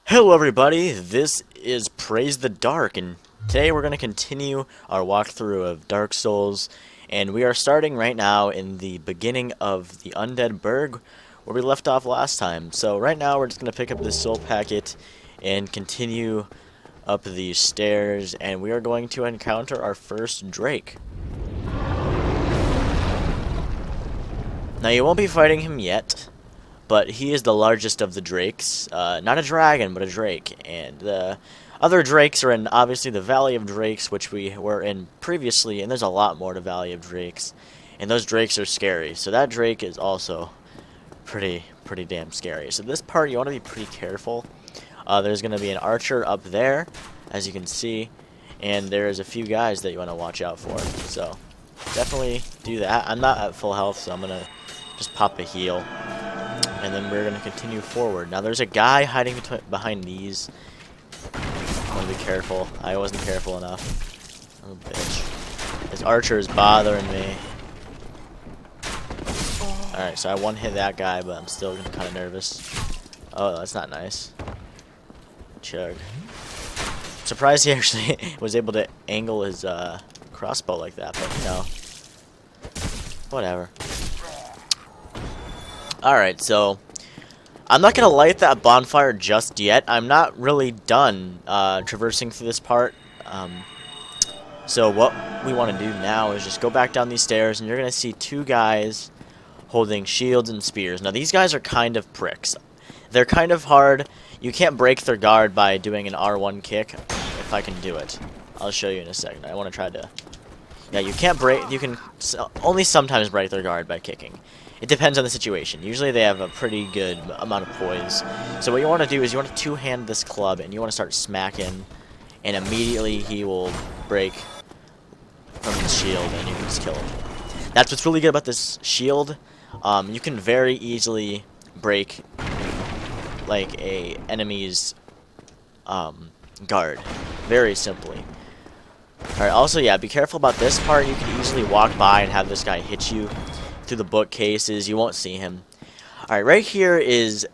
Hello everybody, this is Praise the Dark, and today we're going to continue our walkthrough of Dark Souls, and we are starting right now in the beginning of the Undead Burg, where we left off last time. So right now we're just going to pick up this soul packet and continue up these stairs, and we are going to encounter our first Drake. Now you won't be fighting him yet, but he is the largest of the drakes. Not a dragon, but a drake. And the other drakes are in, obviously, the Valley of Drakes, which we were in previously, and there's a lot more to Valley of Drakes. And those drakes are scary, so that drake is also pretty damn scary. So this part, you want to be pretty careful. There's going to be an archer up there, as you can see, and there's a few guys that you want to watch out for. So definitely do that. I'm not at full health, so I'm going to just pop a heal. And then we're going to continue forward. Now there's a guy hiding behind these. I want to be careful. I wasn't careful enough. Oh, bitch. This archer is bothering me. Alright, so I one-hit that guy, but I'm still kind of nervous. Oh, that's not nice. Chug. Surprised he actually was able to angle his crossbow like that, but you know. Whatever. Alright, so I'm not going to light that bonfire just yet. I'm not really done traversing through this part. So what we want to do now is just go back down these stairs, and you're going to see two guys holding shields and spears. Now these guys are kind of pricks. They're kind of hard. You can't break their guard by doing an R1 kick, if I can do it. I'll show you in a second. I want to try to... Yeah, you can't break... You can only sometimes break their guard by kicking. It depends on the situation. Usually they have a pretty good amount of poise. So what you want to do is you want to two-hand this club, and you want to start smacking, and immediately he will break from his shield, and you can just kill him. That's what's really good about this shield. You can very easily break like a enemy's guard, very simply. Alright, also, yeah, be careful about this part. You can easily walk by and have this guy hit you through the bookcases. You won't see him. Alright, right here is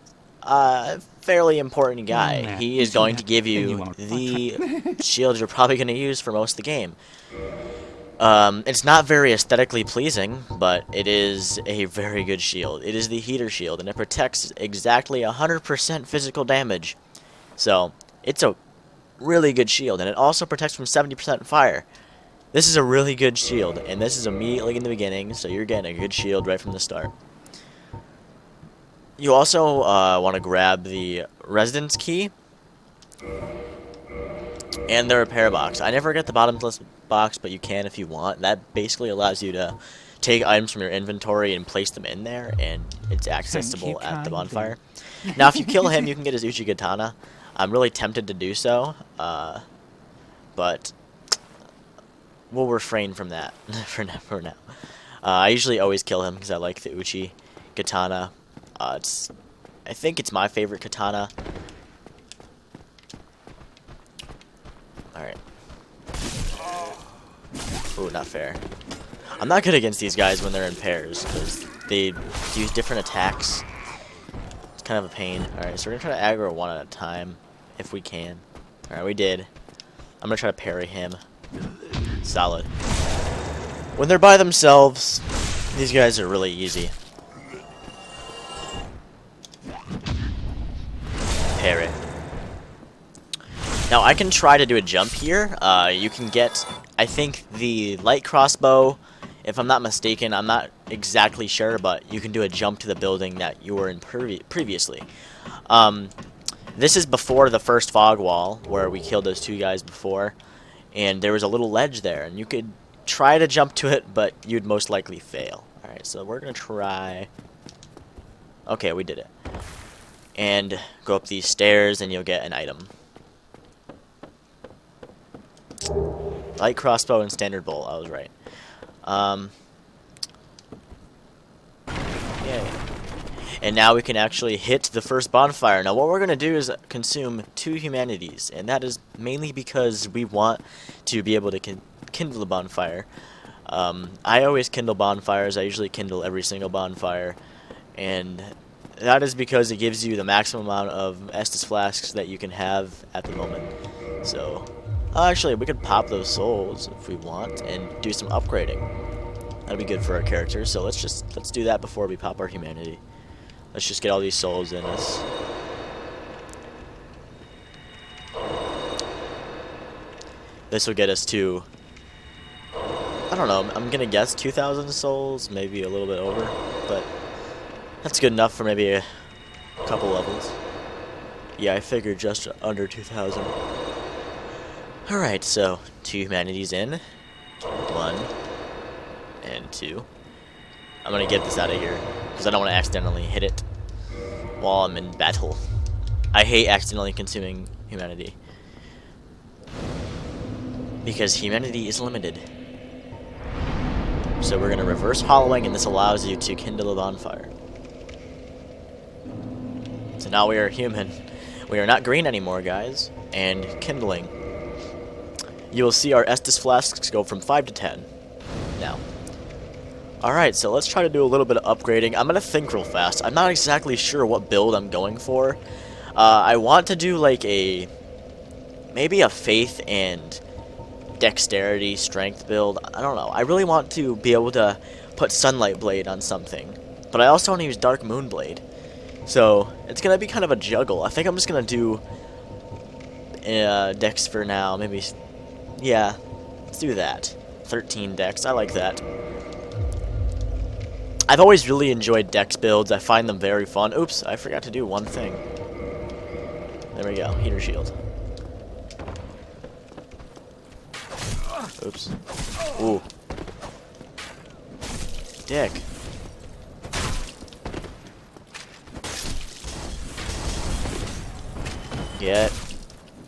a fairly important guy. He is going to give you the shield you're probably going to use for most of the game. It's not very aesthetically pleasing, but it is a very good shield. It is the heater shield, and it protects exactly 100% physical damage. So, it's a really good shield, and it also protects from 70% fire. This is a really good shield, and this is immediately in the beginning, so you're getting a good shield right from the start. You also want to grab the residence key and the repair box. I never get the bottomless box, but you can if you want. That basically allows you to take items from your inventory and place them in there, and it's accessible at the bonfire. Now, if you kill him, you can get his Uchi Katana. I'm really tempted to do so, but we'll refrain from that for now. I usually always kill him because I like the Uchi Katana. I think it's my favorite katana. Alright. Ooh, not fair. I'm not good against these guys when they're in pairs because they use different attacks. It's kind of a pain. Alright, so we're going to try to aggro one at a time if we can. Alright, we did. I'm going to try to parry him. Solid. When they're by themselves, these guys are really easy. Parry. Now I can try to do a jump here. You can get, I think, the light crossbow. If I'm not mistaken, I'm not exactly sure, but you can do a jump to the building that you were in previously. This is before the first fog wall, where we killed those two guys before. And there was a little ledge there, and you could try to jump to it, but you'd most likely fail. Alright, so we're going to try... Okay, we did it. And go up these stairs, and you'll get an item. Light crossbow and standard bolt, I was right. Yeah. And now we can actually hit the first bonfire. Now what we're going to do is consume 2 humanities, and that is mainly because we want to be able to kindle the bonfire. I always kindle bonfires. I usually kindle every single bonfire, and that is because it gives you the maximum amount of Estus flasks that you can have at the moment. So, actually, we could pop those souls if we want and do some upgrading. That'd be good for our characters. So let's do that before we pop our humanity. Let's just get all these souls in us. This will get us to, I don't know, I'm gonna guess 2,000 souls, maybe a little bit over, but that's good enough for maybe a couple levels. Yeah, I figured just under 2,000. Alright, so 2 humanities in. 1 and 2. I'm gonna get this out of here, because I don't want to accidentally hit it while I'm in battle. I hate accidentally consuming humanity, because humanity is limited. So we're going to reverse hollowing, and this allows you to kindle a bonfire. So now we are human. We are not green anymore, guys. And kindling. You will see our Estus flasks go from 5 to 10 now. Alright, so let's try to do a little bit of upgrading. I'm going to think real fast. I'm not exactly sure what build I'm going for. I want to do like maybe a faith and dexterity strength build. I don't know. I really want to be able to put sunlight blade on something, but I also want to use dark moon blade. So it's gonna be kind of a juggle. I think I'm just gonna do dex for now. Maybe, yeah, let's do that. 13 dex. I like that. I've always really enjoyed dex builds. I find them very fun. Oops, I forgot to do one thing. There we go. Heater shield. Oops. Ooh. Dick. Get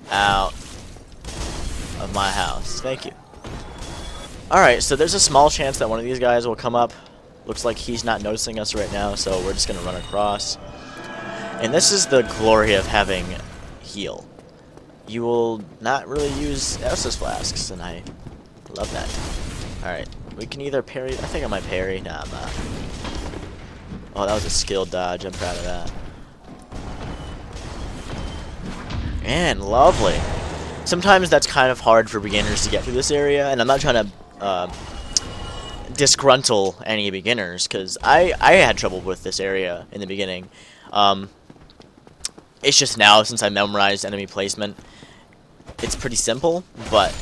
out of my house. Thank you. Alright, so there's a small chance that one of these guys will come up. Looks like he's not noticing us right now, so we're just going to run across. And this is the glory of having heal. You will not really use Estus flasks, and I love that. Alright, we can either parry. I think I might parry. Nah, I'm not. Oh, that was a skill dodge. I'm proud of that. And lovely. Sometimes that's kind of hard for beginners to get through this area, and I'm not trying to disgruntle any beginners, because I had trouble with this area in the beginning. It's just now, since I memorized enemy placement, it's pretty simple, but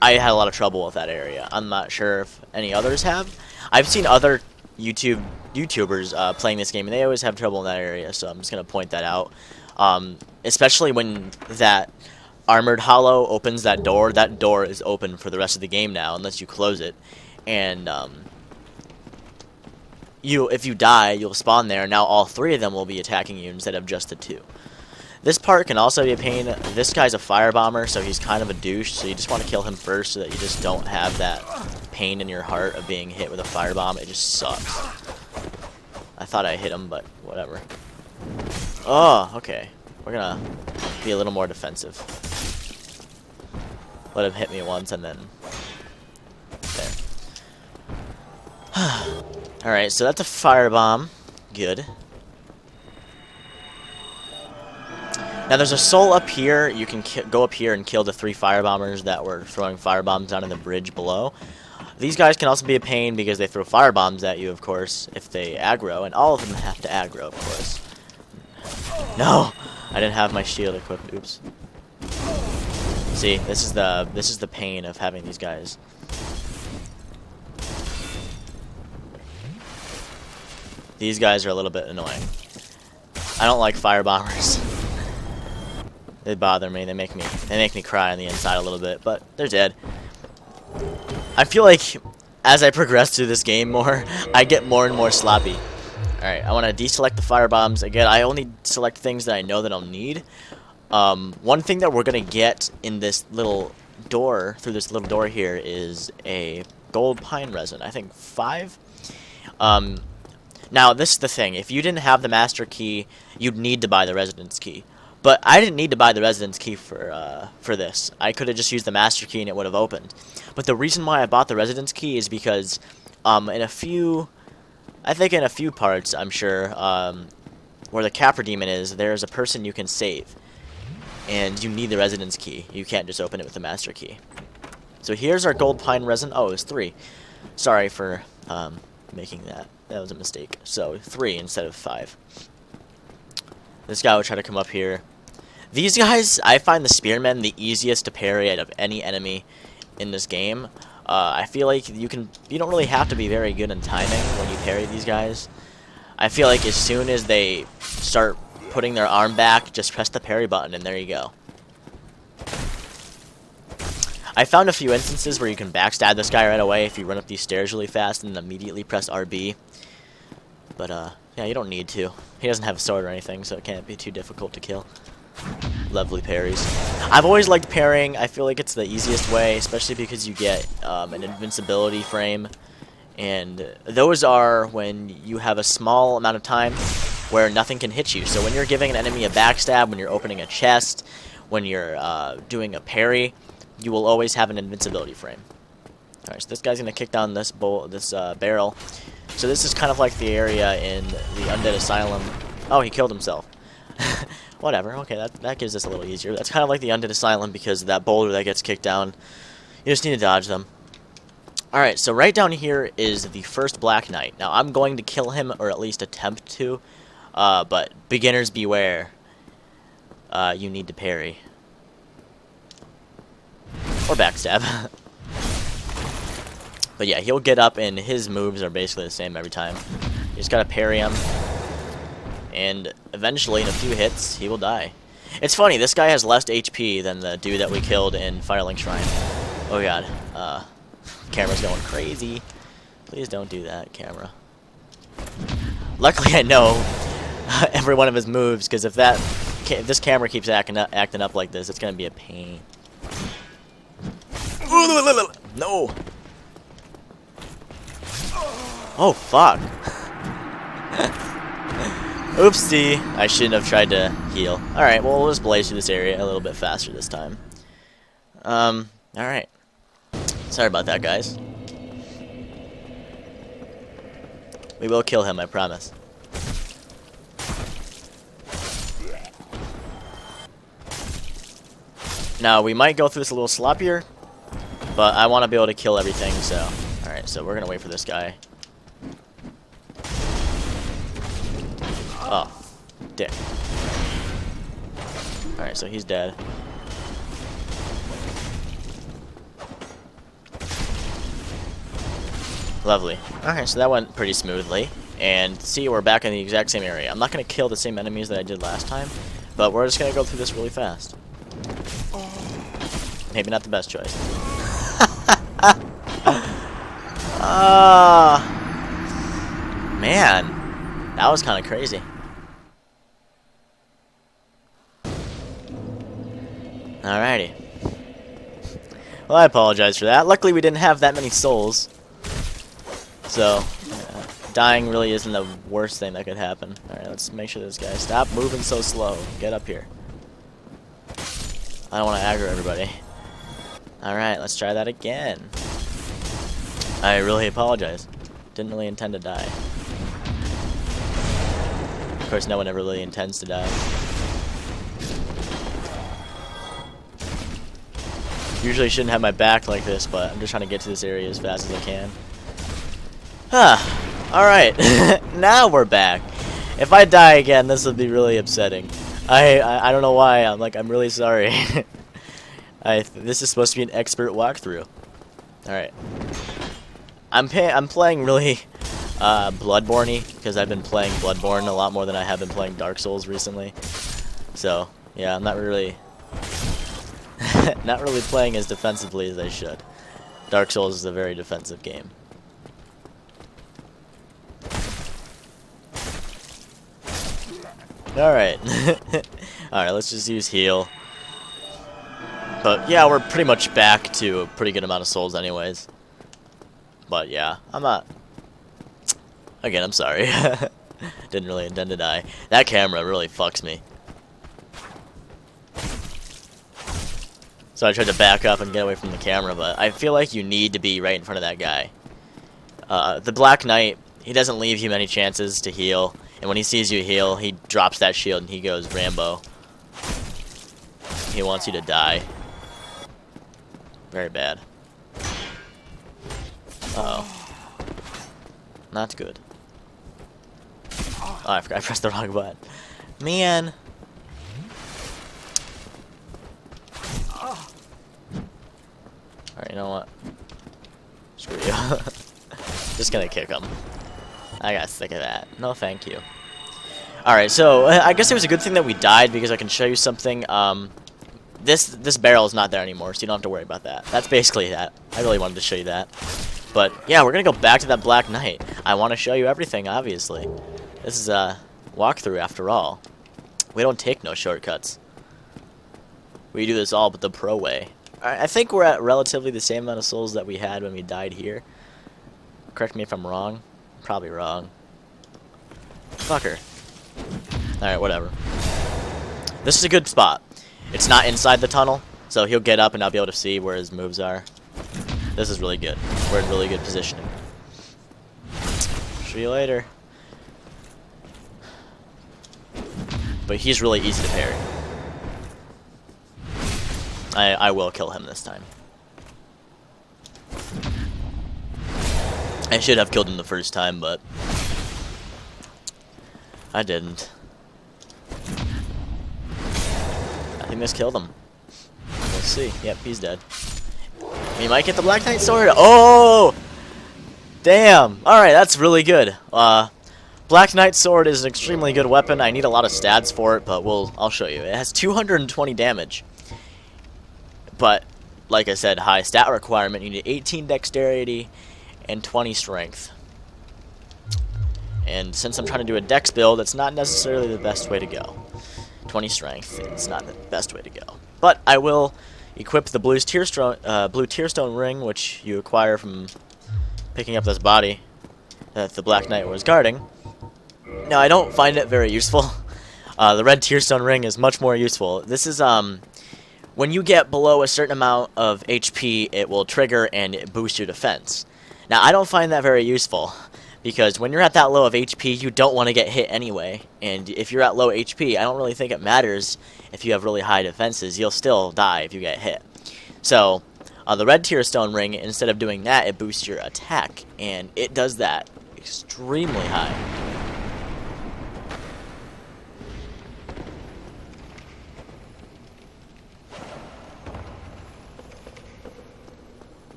I had a lot of trouble with that area. I'm not sure if any others have. I've seen other YouTubers playing this game, and they always have trouble in that area, so I'm just going to point that out. Especially when that armored hollow opens that door is open for the rest of the game now, unless you close it. And if you die, you'll spawn there. Now all 3 of them will be attacking you instead of just the 2. This part can also be a pain. This guy's a firebomber, so he's kind of a douche, so you just want to kill him first so that you just don't have that pain in your heart of being hit with a firebomb. It just sucks. I thought I hit him, but whatever. Oh, okay. We're gonna be a little more defensive. Let him hit me once and then... There. Alright, so that's a firebomb. Good. Now there's a soul up here. You can go up here and kill the 3 firebombers that were throwing firebombs down in the bridge below. These guys can also be a pain because they throw firebombs at you, of course, if they aggro, and all of them have to aggro, of course. No! I didn't have my shield equipped. Oops. See, this is the pain of having these guys. These guys are a little bit annoying. I don't like firebombers. They bother me. They make me cry on the inside a little bit, but they're dead. I feel like as I progress through this game more, I get more and more sloppy. Alright, I want to deselect the firebombs. Again, I only select things that I know that I'll need. One thing that we're going to get in this little door, through this little door here, is a gold pine resin. I think 5. Now, this is the thing. If you didn't have the master key, you'd need to buy the residence key. But I didn't need to buy the residence key for this. I could have just used the master key and it would have opened. But the reason why I bought the residence key is because I think in a few parts, I'm sure, where the Capra Demon is, there's a person you can save. And you need the residence key. You can't just open it with the master key. So here's our gold pine resin. Oh, it was 3. Sorry for making that. That was a mistake. So 3 instead of 5. This guy will try to come up here. These guys, I find the spearmen the easiest to parry out of any enemy in this game. I feel like you don't really have to be very good in timing when you parry these guys. I feel like as soon as they start putting their arm back, just press the parry button and there you go. I found a few instances where you can backstab this guy right away if you run up these stairs really fast and then immediately press RB. But yeah, you don't need to. He doesn't have a sword or anything, so it can't be too difficult to kill. Lovely parries. I've always liked parrying. I feel like it's the easiest way, especially because you get an invincibility frame. And those are when you have a small amount of time where nothing can hit you. So when you're giving an enemy a backstab, when you're opening a chest, when you're doing a parry, you will always have an invincibility frame. Alright, so this guy's going to kick down this barrel. So this is kind of like the area in the Undead Asylum. Oh, he killed himself. Whatever, okay, that gives us a little easier. That's kind of like the Undead Asylum because of that boulder that gets kicked down. You just need to dodge them. Alright, so right down here is the first Black Knight. Now, I'm going to kill him, or at least attempt to. But beginners beware. You need to parry. Or backstab. But yeah, he'll get up and his moves are basically the same every time. You just gotta parry him. And eventually, in a few hits, he will die. It's funny, this guy has less HP than the dude that we killed in Firelink Shrine. Oh god. Camera's going crazy. Please don't do that, camera. Luckily, I know every one of his moves, because if this camera keeps acting up like this, it's gonna be a pain. No! Oh, fuck. Oopsie. I shouldn't have tried to heal. Alright, well, we'll just blaze through this area a little bit faster this time. Alright. Sorry about that, guys. We will kill him, I promise. Now, we might go through this a little sloppier, but I want to be able to kill everything, so... Alright, so we're going to wait for this guy. Oh, dick. Alright, so he's dead. Lovely. Okay, so that went pretty smoothly. And see, we're back in the exact same area. I'm not going to kill the same enemies that I did last time, but we're just going to go through this really fast. Maybe not the best choice. Man, that was kind of crazy. Alrighty. Well, I apologize for that. Luckily, we didn't have that many souls. So, dying really isn't the worst thing that could happen. Alright, let's make sure this guy... Stop moving so slow. Get up here. I don't want to aggro everybody. Alright, let's try that again. I really apologize. Didn't really intend to die. Of course, no one ever really intends to die. Usually shouldn't have my back like this, but I'm just trying to get to this area as fast as I can. Alright. Now we're back. If I die again, this will be really upsetting. I don't know why. I'm really sorry. This is supposed to be an expert walkthrough. Alright. I'm playing really Bloodborne-y, because I've been playing Bloodborne a lot more than I have been playing Dark Souls recently. So, yeah, I'm not really not really playing as defensively as I should. Dark Souls is a very defensive game. Alright. Alright, let's just use heal. But yeah, we're pretty much back to a pretty good amount of souls anyways. But yeah, I'm not... Again, I'm sorry. Didn't really intend to die. That camera really fucks me. So I tried to back up and get away from the camera, but I feel like you need to be right in front of that guy. The Black Knight, he doesn't leave you many chances to heal. And when he sees you heal, he drops that shield and he goes Rambo. He wants you to die. Very bad. Uh-oh. Not good. Oh, I forgot I pressed the wrong button. Man. Alright, you know what? Screw you. Just gonna kick him. I got sick of that. No, thank you. Alright, so I guess it was a good thing that we died because I can show you something. This barrel is not there anymore, so you don't have to worry about that. That's basically that. I really wanted to show you that. But yeah, we're gonna go back to that Black Knight. I want to show you everything, obviously. This is a walkthrough after all. We don't take no shortcuts. We do this all but the pro way. I think we're at relatively the same amount of souls that we had when we died here. Correct me if I'm wrong. Probably wrong. Fucker. Alright, whatever. This is a good spot. It's not inside the tunnel, so he'll get up and I'll be able to see where his moves are. This is really good. We're in really good positioning. See you later. But he's really easy to parry. I will kill him this time. I should have killed him the first time, but I didn't. I think this killed him. We'll see. Yep, he's dead. We might get the Black Knight sword. Oh! Damn! Alright, that's really good. Black Knight sword is an extremely good weapon. I need a lot of stats for it, but I'll show you. It has 220 damage. But, like I said, high stat requirement. You need 18 dexterity and 20 strength. And since I'm trying to do a dex build, it's not necessarily the best way to go. 20 strength is not the best way to go. But I will equip the blue tearstone ring, which you acquire from picking up this body that the Black Knight was guarding. Now, I don't find it very useful. The red tearstone ring is much more useful. This is, when you get below a certain amount of HP, it will trigger and it boosts your defense. Now, I don't find that very useful, because when you're at that low of HP, you don't want to get hit anyway. And if you're at low HP, I don't really think it matters if you have really high defenses. You'll still die if you get hit. So, the red tearstone ring, instead of doing that, it boosts your attack. And it does that extremely high.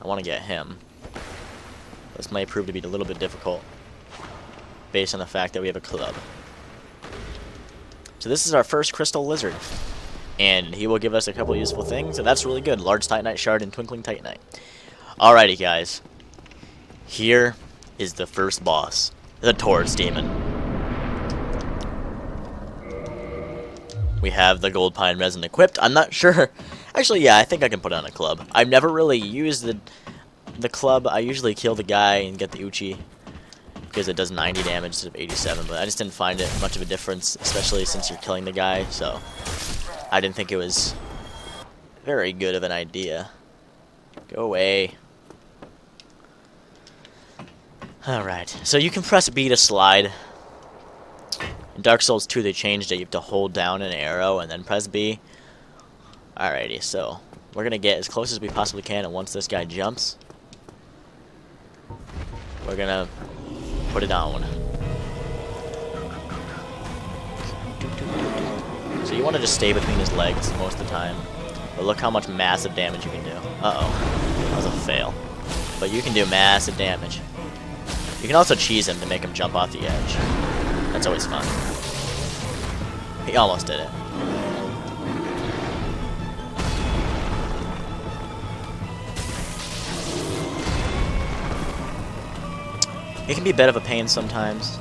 I want to get him. This might prove to be a little bit difficult based on the fact that we have a club. So this is our first crystal lizard. And he will give us a couple useful things, and that's really good. Large Titanite Shard and Twinkling Titanite. Alrighty, guys. Here is the first boss. The Taurus Demon. We have the Gold Pine Resin equipped. I'm not sure. Actually, yeah, I think I can put on a club. I've never really used the club. I usually kill the guy and get the Uchi, because it does 90 damage instead of 87, but I just didn't find it much of a difference, especially since you're killing the guy, so I didn't think it was very good of an idea. Go away. Alright, so you can press B to slide. In Dark Souls 2 they changed it. You have to hold down an arrow and then press B. Alrighty, so we're gonna get as close as we possibly can, and once this guy jumps, we're gonna put it on. So you want to just stay between his legs most of the time. But look how much massive damage you can do. Uh-oh. That was a fail. But you can do massive damage. You can also cheese him to make him jump off the edge. That's always fun. He almost did it. It can be a bit of a pain sometimes.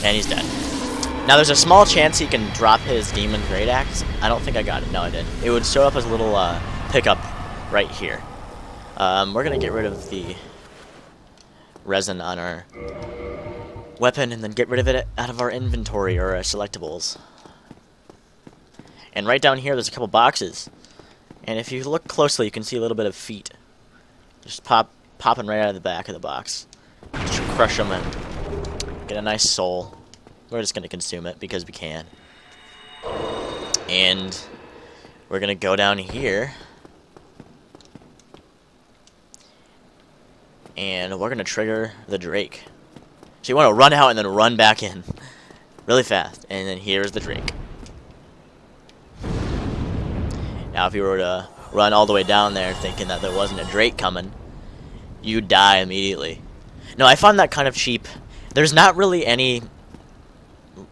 And he's dead. Now there's a small chance he can drop his Demon Great Axe. I don't think I got it. No, I didn't. It would show up as a little pickup right here. We're gonna get rid of the resin on our weapon and then get rid of it out of our inventory or our selectables. And right down here, there's a couple boxes. And if you look closely, you can see a little bit of feet. Just popping right out of the back of the box. Just crush them and get a nice soul. We're just going to consume it because we can. And we're going to go down here. And we're going to trigger the Drake. So you want to run out and then run back in. Really fast. And then here's the Drake. Now if you were to run all the way down there thinking that there wasn't a Drake coming, you'd die immediately. No, I found that kind of cheap. There's not really any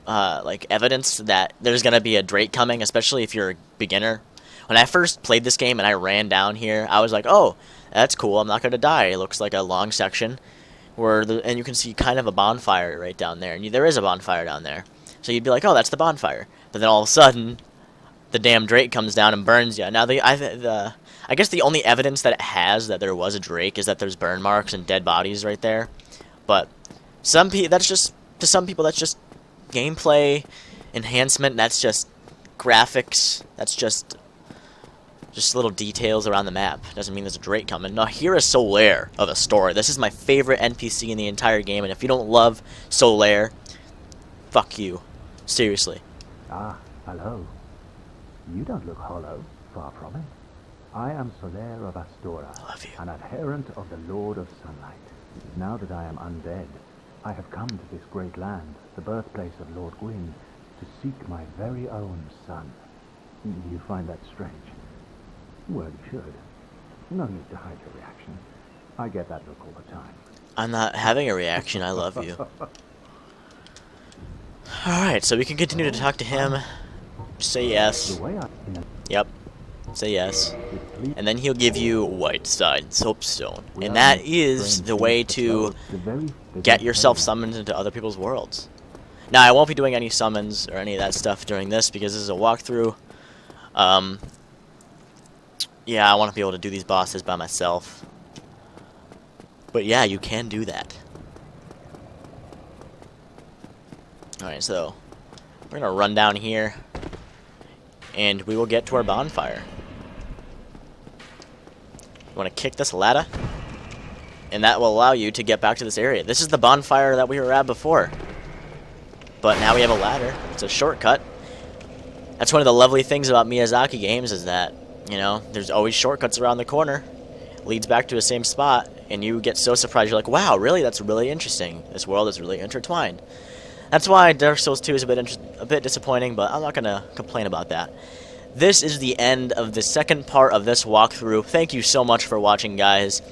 like evidence that there's going to be a Drake coming, especially if you're a beginner. When I first played this game and I ran down here, I was like, oh, that's cool, I'm not going to die. It looks like a long section, and you can see kind of a bonfire right down there, and there is a bonfire down there. So you'd be like, oh, that's the bonfire. But then all of a sudden, the damn Drake comes down and burns you. Now, I guess the only evidence that it has that there was a Drake is that there's burn marks and dead bodies right there. But to some people, that's just gameplay enhancement. That's just graphics. That's just little details around the map. Doesn't mean there's a Drake coming. Now, here is Solaire of a story. This is my favorite NPC in the entire game, and if you don't love Solaire, fuck you. Seriously. Ah, hello. You don't look hollow. Far from it. I am Solaire of Astora, I love you. an adherent of the Lord of Sunlight. Now that I am undead, I have come to this great land, the birthplace of Lord Gwyn, to seek my very own son. You find that strange? Well, you should. No need to hide your reaction. I get that look all the time. I'm not having a reaction. I love you. Alright, so we can continue to talk to him. Say yes. Yep. Say yes. And then he'll give you Whiteside Soapstone. And that is the way to get yourself summoned into other people's worlds. Now, I won't be doing any summons or any of that stuff during this because this is a walkthrough. Yeah, I want to be able to do these bosses by myself. But yeah, you can do that. Alright, so we're going to run down here. And we will get to our bonfire. You want to kick this ladder? And that will allow you to get back to this area. This is the bonfire that we were at before. But now we have a ladder. It's a shortcut. That's one of the lovely things about Miyazaki games is that, you know, there's always shortcuts around the corner. Leads back to the same spot. And you get so surprised. You're like, wow, really? That's really interesting. This world is really intertwined. That's why Dark Souls 2 is a bit disappointing, but I'm not going to complain about that. This is the end of the second part of this walkthrough. Thank you so much for watching, guys.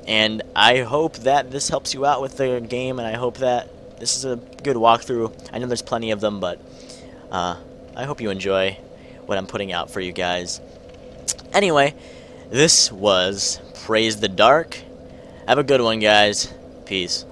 And I hope that this helps you out with the game, and I hope that this is a good walkthrough. I know there's plenty of them, but I hope you enjoy what I'm putting out for you guys. Anyway, this was Praise the Dark. Have a good one, guys. Peace.